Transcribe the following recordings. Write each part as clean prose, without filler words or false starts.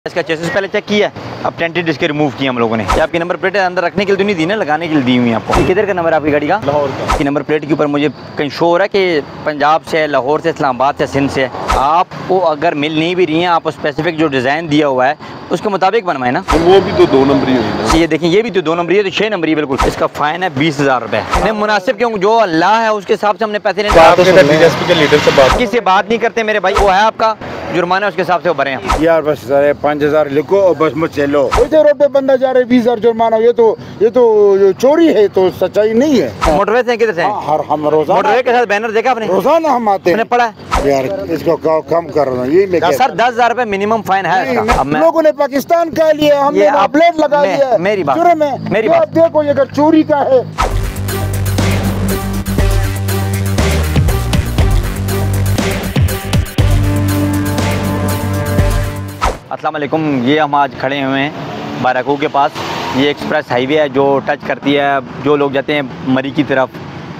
इसका चेसिस पहले चेक किया, अब टेंटेड इसके रिमूव किया हम लोगों ने। ये आपकी नंबर प्लेट अंदर रखने के लिए तो नहीं दी ना, लगाने के लिए दी हुई है आपको। किधर का नंबर है आपकी गाड़ी का? लाहौर का। की नंबर प्लेट के ऊपर मुझे कहीं शो हो रहा है कि पंजाब से, लाहौर से, इस्लामाबाद से, सिंध से। आपको अगर मिल नहीं भी रही है, आप स्पेसिफिक जो डिज़ाइन दिया हुआ है उसके मुताबिक बनवाए ना। तो वो भी तो 2 नंबरी हुई ना। ये देखिए, ये भी तो 2 नंबरी है, तो 6 नंबरी है बिल्कुल। इसका फाइन है 20,000 रुपये। नहीं मुनासिब क्यों, जो अल्लाह है उसके हिसाब से हमने पैसे लेने। लीडर से बात किससे बात नहीं करते मेरे भाई, वो है आपका जुर्माना, उसके हिसाब से वो भरे हैं यार। बस 5,000 लिखो और बस मुझ चलो। इधर रोड पे बंदा जा रहे 20,000 जुर्माना, ये तो चोरी है, तो सच्चाई नहीं है। मोटरवे से किधर से? हर हम रोजाना मोटरवे के साथ बैनर देखा आपने? रोजाना हम आते हैं। पड़ा है यार इसको कम कर रहा हूँ, ये मैं कहता सर 10,000 रुपये मिनिमम फाइन है इसका। अब मैं लोगों ने पाकिस्तान का लिया, हमने अपडेट लगा लिया। मेरी बात, मेरी बात देखो, ये अगर चोरी का है। अस्सलाम वालेकुम। ये हम आज खड़े हुए हैं बाराकू के पास। ये एक्सप्रेस हाईवे है जो टच करती है जो लोग जाते हैं मरी की तरफ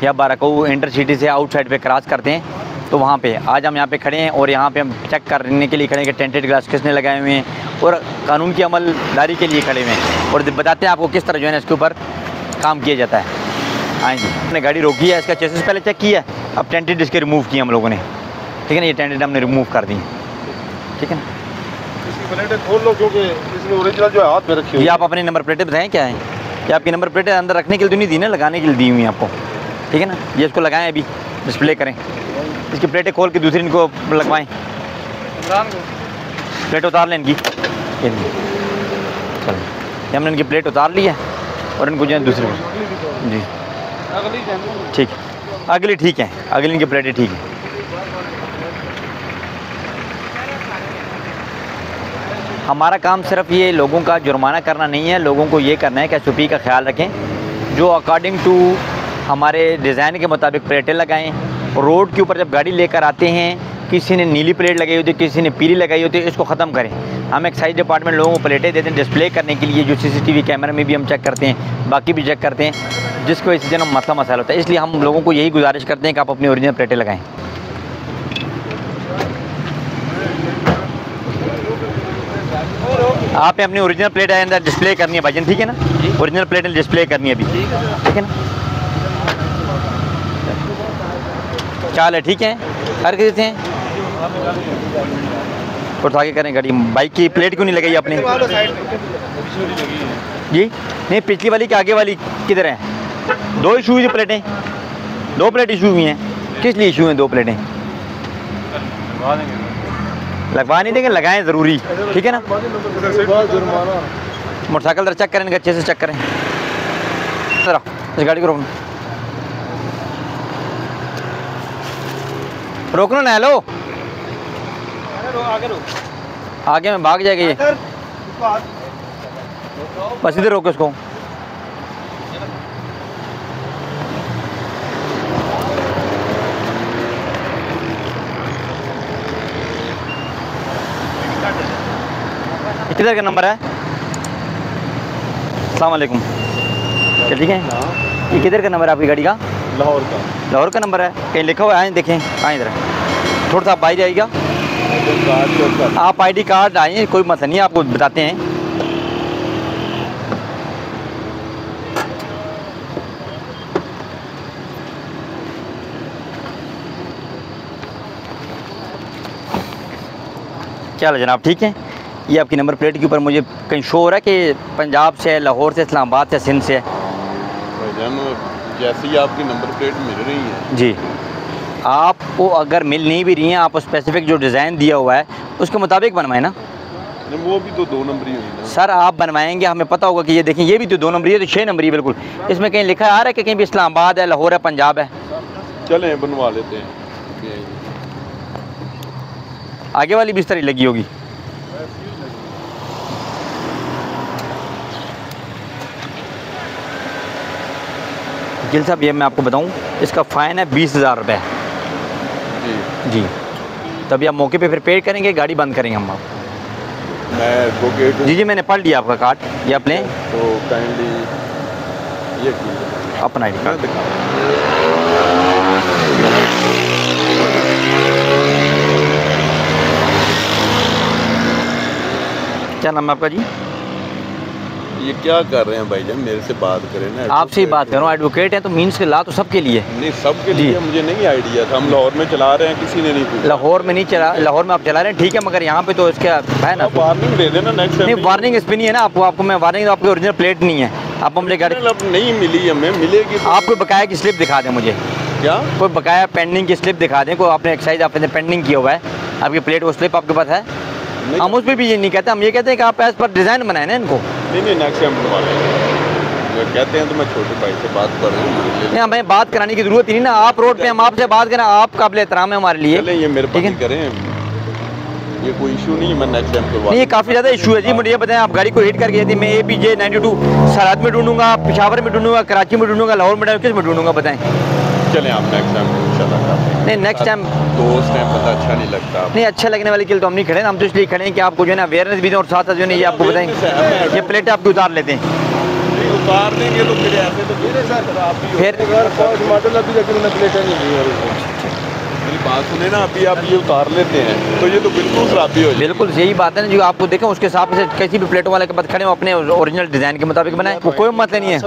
या बाराकू इंटरसिटी से आउटसाइड पे क्रॉस करते हैं, तो वहाँ पे आज हम यहाँ पे खड़े हैं और यहाँ पे हम चेक करने के लिए खड़े हैं कि टेंटेड ग्लास किसने लगाए हुए हैं और कानून की अमलदारी के लिए खड़े हुए हैं और बताते हैं आपको किस तरह जो है ना इसके ऊपर काम किया जाता है। हाँ जी, हमने गाड़ी रोकी है, इसका चेसिस पहले चेक किया, अब टेंटेड इसके रिमूव किए हम लोगों ने, ठीक है ना। ये टेंटेड हमने रिमूव कर दी, ठीक है ना। प्लेटें खोल लो क्योंकि इसमें ओरिजिनल जो है हाथ में रखी हुई। ये आप अपनी नंबर प्लेटें बताएं क्या है कि आपकी नंबर प्लेटें अंदर रखने के लिए तो नहीं दी ना, लगाने के लिए दी हुई हैं आपको, ठीक है ना। ये इसको लगाएं, अभी डिस्प्ले करें, इसकी प्लेटें खोल के दूसरी इनको लगवाएं। प्लेट उतार लें इनकी, चलो ये हमने इनकी प्लेट उतार ली है और इनको जो है दूसरी जी ठीक है, अगली ठीक है, अगली इनकी प्लेटें ठीक है। हमारा काम सिर्फ ये लोगों का जुर्माना करना नहीं है, लोगों को ये करना है कि एसओपी का ख्याल रखें, जो अकॉर्डिंग टू हमारे डिज़ाइन के मुताबिक प्लेटें लगाएं। रोड के ऊपर जब गाड़ी लेकर आते हैं, किसी ने नीली प्लेट लगाई होती है, किसी ने पीली लगाई होती है, इसको ख़त्म करें। हम एक्साइज डिपार्टमेंट लोगों को प्लेटें देते हैं डिस्प्ले करने के लिए, जो CCTV कैमरा में भी हम चेक करते हैं, बाकी भी चेक करते हैं, जिसको इस जन्म मसला मसाला होता है। इसलिए हम लोगों को यही गुजारिश करते हैं कि आप अपनी ओरिजिनल प्लेटें लगाएँ। आपने अपनी ओरिजिनल प्लेट अंदर डिस्प्ले करनी है भाईजान, ठीक है ना। ओरिजिनल प्लेट डिस्प्ले करनी है अभी, ठीक है ना। चाल है, ठीक है, हर किसी हैं और आगे करें गाड़ी। बाइक की प्लेट क्यों नहीं लगाई आपने? जी नहीं, पिछली वाली की आगे वाली किधर है? 2 इशू हुई प्लेटें, 2 प्लेट इशू हुई हैं। किस लिए इशू हैं 2 प्लेटें? लगवा नहीं देंगे, लगाएं ज़रूरी, ठीक है ना। मोटरसाइकिल जरा चेक करें, अच्छे से चेक करें ज़रा इस गाड़ी को। रोकना ना, हेलो आगे में भाग जाएगा ये, बस इधर रोको इसको। किधर का नंबर है? अस्सलाम वालेकुम, क्या ठीक है? ये किधर का नंबर है आपकी गाड़ी का? लाहौर का। लाहौर का नंबर है, कहीं लिखा हुआ है? आए देखें, आए इधर थोड़ा सा बाहर जाइएगा। आप ID कार्ड आइए, कोई मसला नहीं, आपको बताते हैं। क्या हाल है जनाब, ठीक है? ये आपकी नंबर प्लेट के ऊपर मुझे कहीं शो हो रहा है कि पंजाब से, लाहौर से, इस्लामाबाद से, सिंध से। जैसी आपकी नंबर प्लेट मिल रही है जी, आपको अगर मिल नहीं भी रही हैं, आप स्पेसिफिक जो डिज़ाइन दिया हुआ है उसके मुताबिक बनवाएं ना। वो भी तो 2 नंबरी हुई ना। सर आप बनवाएंगे, हमें पता होगा कि ये देखें, ये भी तो 2 नंबरी है, तो 6 नंबरी है बिल्कुल। इसमें कहीं लिखा आ रहा है कि कहीं भी इस्लामाबाद है, लाहौर है, पंजाब है। चलें बनवा लेते हैं। आगे वाली भी इस तरह लगी होगी। गिल साहब, ये मैं आपको बताऊं, इसका फ़ाइन है 20,000 रुपये जी। तभी आप मौके पे फिर पे करेंगे, गाड़ी बंद करेंगे हम आप। मैं एडवोकेट। जी मैंने पढ़ लिया आपका कार्ड, ये आप लें तो काइंडली ये अपना ID कार्ड दिखा। क्या नाम है आपका जी? ये क्या कर रहे हैं भाईजान, मेरे से बात करें ना। आपसे ही बात करूँ, एडवोकेट हैं तो मीन्स के ला तो सबके लिए। नहीं, सबके लिए मुझे नहीं आइडिया था। हम लाहौर में चला रहे हैं, किसी ने नहीं पूछा। लाहौर में नहीं चला, लाहौर में आप चला रहे हैं ठीक है, मगर यहाँ पे तो इसका है ना वार्निंग दे देना नेक्स्ट टाइम। नहीं, वार्निंग इस पर नहीं है ना, आपको मैं वार्निंग, आपकी ओरिजिनल प्लेट नहीं है, आप मुझे गाड़ी अब नहीं मिली, हमें मिलेगी तो। आपको बकाया की स्लिप दिखा दें मुझे, क्या कोई बकाया पेंडिंग की स्लिप दिखा दें, कोई आपने एक्साइज आपने पेंडिंग किया हुआ है आपकी प्लेट, वो स्लिप आपके पास है? हम उस पर भी ये नहीं कहते, हम ये कहते हैं कि आप एज पर डिज़ाइन बनाए ना इनको। नहीं, नेक्स्ट टाइम बनवा लेंगे। कहते हैं तो मैं छोटे भाई से बात कर रहा हूँ। नहीं, हमें बात कराने की जरूरत ही नहीं ना, आप रोड पे हम आपसे बात करें, आप काबिल एहतराम है हमारे लिए। चलें, ये मेरे पास करें, ये कोई इशू नहीं है, मैं नेक्स्ट टाइम करवा। नहीं, ये काफ़ी ज़्यादा इशू है जी। मुझे ये बताएं, आप गाड़ी को हिट करके यदि मैं APJ 92 सरहद में ढूंढूंगा, पेशावर में ढूंढूंगा, कराची में ढूंढूंगा, लाहौर में किस में ढूंढूंगा बताएं? चलें आप नेक्स्ट टाइम इंशाल्लाह करते हैं। नहीं, नेक्स्ट टाइम दोस्त टाइम पता अच्छा नहीं लगता। नहीं, अच्छा लगने वाले के लिए तो हम नहीं खड़े, हम तो इसलिए खड़े हैं कि आपको जो है ना अवेयरनेस भी दें और साथ साथ जो है ये आपको बताएं ये प्लेटें आपकी उतार लेते हैं। उतार देंगे तो फिर ऐसे तो फिर मॉडल अभी तक मैंने प्लेटें नहीं दी है। मेरी बात सुने ना, अभी आप ये उतार लेते हैं तो ये तो बिल्कुल खराबी हो जाएगी। बिल्कुल यही बात है ना, जो आपको देखें उसके हिसाब से किसी भी प्लेटों वाले के पास खड़े हो अपने ओरिजिनल डिज़ाइन के मुताबिक बनाए, वो कोई मसला नहीं है।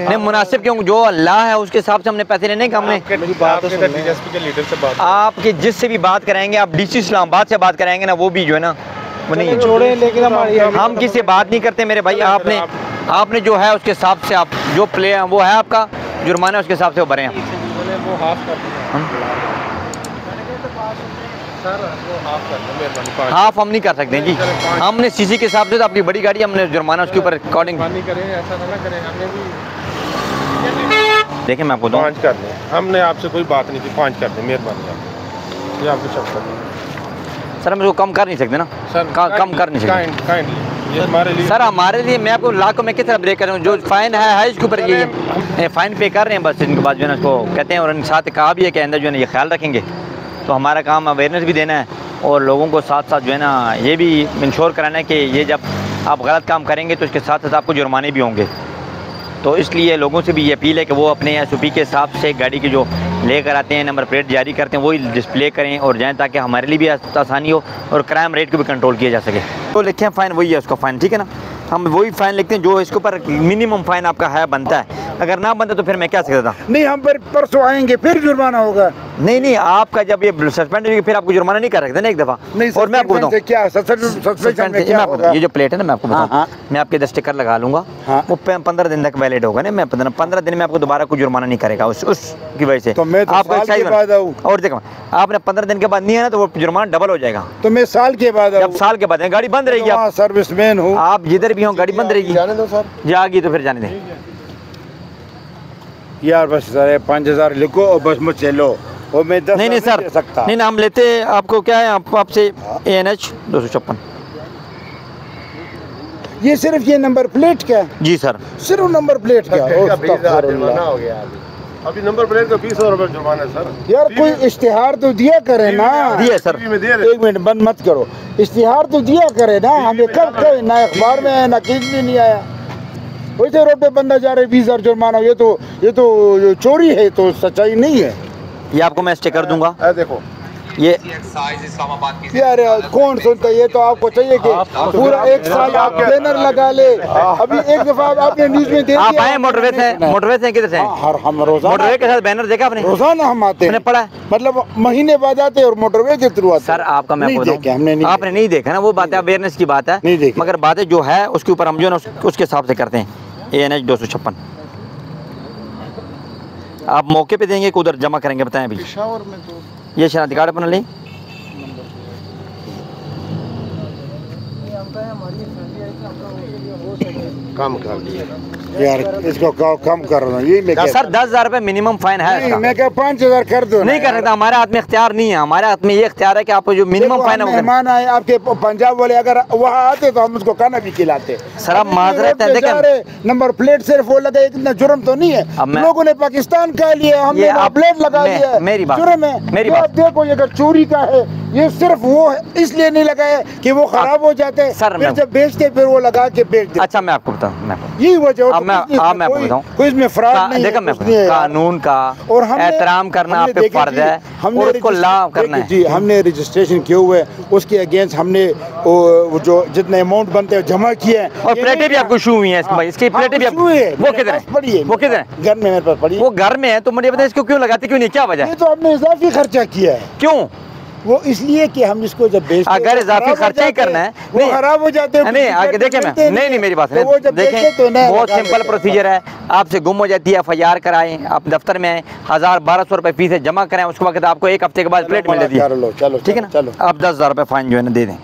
नहीं, मुनासिब क्यों, जो अल्लाह है उसके हिसाब से हमने पैसे लेने का। हमने आपके जिससे भी बात कराएंगे, आप DC इस्लामाबाद से बात कराएंगे ना, वो भी जो है ना वो नहीं छोड़े, लेकिन हम किसी से बात नहीं करते मेरे भाई। आपने जो है उसके हिसाब से आप जो प्ले वो है आपका जुर्माना, उसके हिसाब से वो भरें। हाफ हम नहीं कर सकते जी, हमने CC के हिसाब से तो आपकी बड़ी गाड़ी हमने जुर्माना उसके ऊपर अकॉर्डिंग देखें। मैं आपको 5 कर दें, हमने आपसे कोई बात नहीं की, 5 कर दें मेहरबानी। ये आपको शब्द सर, हम इसको कम कर नहीं सकते ना सर, कम कर नहीं सकते सर हमारे लिए। मैं आपको लाखों में किस तरह ब्रेक कर रहा हूँ, जो फाइन है इसके ऊपर ये फाइन पे कर रहे हैं बस। इनके बाद जो है ना उसको कहते हैं, और इनके साथ कहा भी है कि अंदर जो है ना ये ख्याल रखेंगे। तो हमारा काम अवेयरनेस भी देना है और लोगों को साथ साथ जो है ना ये भी इंश्योर कराना है कि ये जब आप गलत काम करेंगे तो इसके साथ साथ आपको जुर्माने भी होंगे। तो इसलिए लोगों से भी ये अपील है कि वो अपने SOP के हिसाब से गाड़ी की जो लेकर आते हैं, नंबर प्लेट जारी करते हैं, वही डिस्प्ले करें और जाएं, ताकि हमारे लिए भी आसानी हो और क्राइम रेट को भी कंट्रोल किया जा सके। तो लिखें फ़ाइन वही है उसका फ़ाइन, ठीक है ना, हम वही फ़ाइन लिखते हैं जो इसके ऊपर मिनिमम फ़ाइन आपका है बनता है। अगर ना बनता तो फिर मैं क्या सकता था? नहीं, हम परसों आएंगे फिर जुर्माना होगा। नहीं, आपका जब ये सस्पेंड होगी फिर आपको जुर्माना नहीं कर सकते ना एक दफ़ा। नहीं, और मैं आपको बताऊँ क्या सस्पेंशन में क्या होगा? ये जो प्लेट है ना, मैं आपको बताऊँ, मैं आपके 10 स्टिकर लगा लूँगा, वो 15 दिन तक वैलिड होगा ना। मैं 15 दिन में आपको दोबारा कोई जुर्माना नहीं करेगा उसकी वजह से। तो मैं तो आपको साल के बाद आऊँ, और देखो आपने 15 दिन के बाद नहीं है ना तो वो जुर्माना डबल हो जाएगा। तो मैं साल के बाद आऊँ। जब साल के बाद गाड़ी बंद रहेगी, आप सर्विसमैन हूँ, आप जिधर भी हो गाड़ी बंद रहेगी। जाने दो सर, जाएगी तो फिर जाने दें यार। बस सर 5000 लिखो और बस मुझ चलो, और मैं 10 नहीं सर दे सकता। नहीं ना, हम लेते आपको क्या है आपसे ANH 256। ये सिर्फ ये नंबर प्लेट क्या? जी सर, सिर्फ नंबर प्लेट क्या? हो गया अभी नंबर प्लेट का 20,000 रुपये जुर्माना है सर। यार कोई इश्तिहार तो दिया करे ना। दिए सर, एक मिनट बंद मत करो, इश्तिहार तो दिया करे ना। हमें कब ना अखबार में है ना किसी में नहीं आया। वैसे रोड पे बंदा जा रहा है 20,000 जुर्माना, ये तो चोरी है, तो सच्चाई नहीं है। ये आपको मैं स्टिकर दूंगा। देखो ये यार कौन सुनता है? ये तो आपको चाहिए कि पूरा 1 साल आप बैनर लगा ले। अभी एक दफा आपने न्यूज में देखा, आप आए मोटरवे से किधर से? हम रोजाना मोटरवे के साथ बैनर देखा आपने? रोजाना हम आते हैं, पढ़ा है, मतलब महीने बाद आते हैं और मोटरवे के थ्रू आते हैं। सर आपका मैं आपको आपने नहीं देखा ना, वो बात है अवेयरनेस की बात है, नहीं देखी। मगर बातें जो है उसके ऊपर हम जो है उसके हिसाब से करते हैं। ANH 256 आप मौके पे देंगे कि उधर जमा करेंगे बताएं? अभी पेशावर में तो ये शनाख्ती कार्ड अपना लें। कम कर दिया यार, इसको कम कर रहा हूँ। ये मैं सर 10,000 रुपये मिनिमम फाइन है इसका। मैं क्या 5,000 कर दो? नहीं कर सकता, हमारे हाथ में इख्तियार नहीं है। हमारे हाथ में ये इख्तियार है कि आपको जो मिनिमम फाइन है। मेहमान आए आपके पंजाब वाले, अगर वहाँ आते तो हम उसको खाना भी खिलाते। सर आप माजरत है, देखें नंबर प्लेट सिर्फ वो लगा, इतना जुर्म तो नहीं है। लोगों ने पाकिस्तान का लिया, हमने प्लेट लगा लिया, मेरी बात जुर्म है। मेरी बात देखो, ये अगर चोरी का है, ये सिर्फ वो इसलिए नहीं लगाया कि वो खराब हो जाते हैं, सर, फिर जब बेचते फिर वो लगा के बेच देते। अच्छा मैं आपको बताऊँ, यही वजह है। अब मैं आपको बताऊँ, कोई इसमें फ्रॉड नहीं देखो है, मैं कुछ नहीं है। कानून का और हमने एहतराम करना आप पे देखिए फर्ज जी, है हमने और उसको ला करना है। जी हमने रजिस्ट्रेशन किए हुए, उसके अगेंस्ट हमने वो जो जितने अमाउंट बनते हैं जमा किए हैं। और प्लेटें भी आपको शू हुई हैं इसकी प्लेटें भी आपको, वो किधर है? पड़ी है, वो किधर है? घर में मेरे पास पड़ी है। वो घर में है, तो मुझे बताइए इसको क्यों लगाते क्यों नहीं, क्या वजह ये है? तो हमने इजाफी खर्चा किया है। क्यों? वो इसलिए कि हम इसको जब बेचते हैं, अगर वो इजाफी खराब हो खर्चा ही जाते हैं, करना है, वो नहीं, खराब हो जाते हैं। नहीं आगे देखें मैं, नहीं मेरी बात तो वो जब देखें, बेचते तो नया बहुत लगा सिंपल लेते हैं। प्रोसीजर है। आपसे गुम हो जाती है, FIR कराएं, आप दफ्तर में आए, 1000-1200 रुपए फीस है, जमा कराएं, उसके बाद आपको एक हफ्ते के बाद प्लेट मिल जाती है, चलो ठीक है ना? चलो आप 10,000 रुपए फाइन जो है ना दे दें।